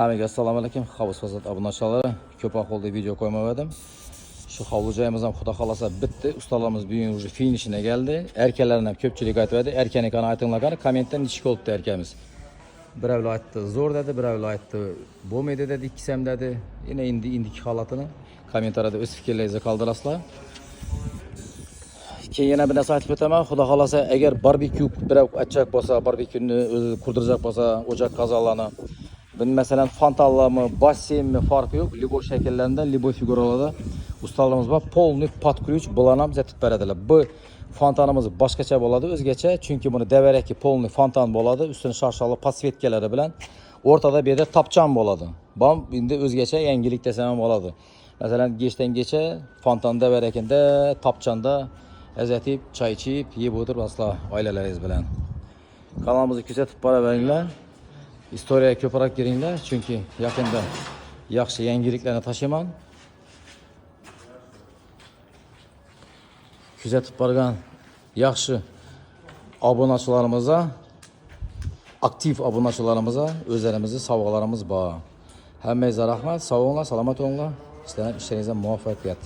Hammaga assalomu alaykum. Havuz fasad obunachilar. Ko'p ahvolda video qo'ymadim. Shu hovlucayimiz ham xudo xolasa bitti. Ustalarimiz bugun уже finishine geldi. Erkeklarning ham ko'pchilik aytadi. Erkanekani aytinglar, kommentda nechik bo'libdi erkamiz. Birovlar aytdi zo'r dedi, birovlar aytdi bo'lmaydi dedi, ikkisi ham dedi. Yine indiki holatini kommentariyada o'z fikrlaringizni qoldirasizlar. Keyin yana bir narsa aytib o'taman. Xudo xolasa agar barbekyu birov achchaq bo'lsa, barbekyuni o'zi qurdirajak bo'lsa, o'chak qazolarni mesela fantallarımı, bassenmi farkı yok. Libo şekillerinde, libo figuralarda ustalarımız var. Polni patkuluç bulanam zətib verediler. Bu fantanımız başkaça boladı, özgeçe. Çünkü bunu deverek ki polni fantan boladı. Üstüne şarşalı pasvetkeleri bilen. Ortada bir de tapçan boladı. Bam, indi özgeçe yengilik desem boladı. Mesela geçten geçe fantan deverekinde, tapçanda ezetip, çay içip, yiyip otur asla aileleriz bilen. Kanalımızı küsetip para verirler. Historiya köparak giringlar, çünkü yakında yaxshi yangiliklarni taşıman. Kuzatib borgan yaxshi obunachilarimizni, aktiv obunachilarimizni o'zlarimizni sovg'alarimiz bor. Hammangizga rahmat, sog' bo'linglar, salomat bo'linglar. Ishlagan ishlaringizga muvaffaqiyat.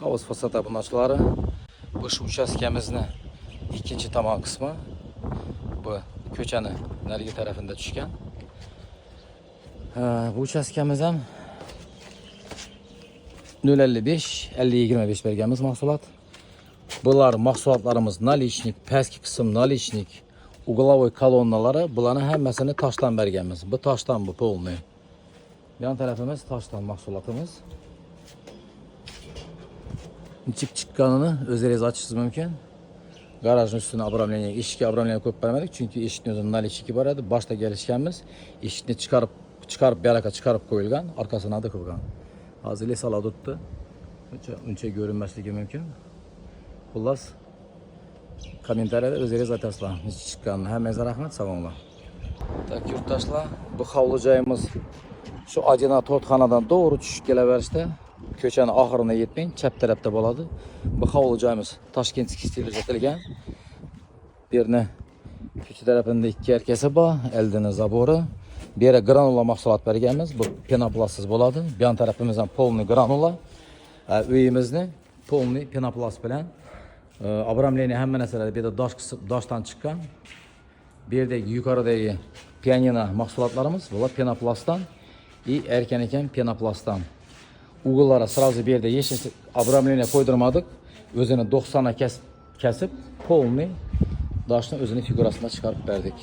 Havuz fasad obunachilari, bu shu uchastkamizni ikkinchi tomon qismi. Bu ko'chani narigi tarafında tushgan. Bu uchastkamiz ham 055 50-25 berganmiz mahsulot. Bular mahsulotlarimiz nalichnik, pastki qism nalichnik, uglovoy kolonnalari, bularni hammasini toshdan berganmiz. Bu toshdan, bu polni. Yan tarafimiz toshdan mahsulotimiz. Nechik chiqqanini o'zingiz ochishingiz mumkin. Garajın üstüne abramleniye, eshikka abramleniye ko'p bermadik. Çünkü eshikning o'zida nal eshigi bor edi. Boshda kelishganmiz. Eshikni chiqarib beraka chiqarib qo'yilgan, orqasini nada qo'ygan. Hozir lesala tutdi. Uncha ko'rinmasligi mumkin. Xullas, kommentariyada o'zingiz aytasizlar. Nechik chiqqanini. Hammangizga rahmat, sog' bo'linglar. Tak yurtdoshlar, bu hovlucayimiz şu Adina to'rtxonadan doğru tushib kelaverishda. Ko'chani oxirine yetmang, chap tarafda bo'ladi. Bu hovlucayimiz Toshkent stilida jatilgan. Birini ko'cha tarafında ikki erkasi bor, eldini zabori. Bir yere granula mahsulot berganmiz. Bu penoplastsiz bo'ladi. Bu yon tarafimiz ham polni granula. Uyimizni polni penoplast bilan abramleniya hamma narsalar bu yerda doshdan chiqqan. Bu yerdagi yuqoridagi pianino mahsulotlarimiz bular penoplastdan, erken ekan penoplastdan. Uğullara sırası bir yerde yeşil abramleniye koydurmadık. Özünü 90'a kesip polni daşın özünü figurasına çıkarıp verdik.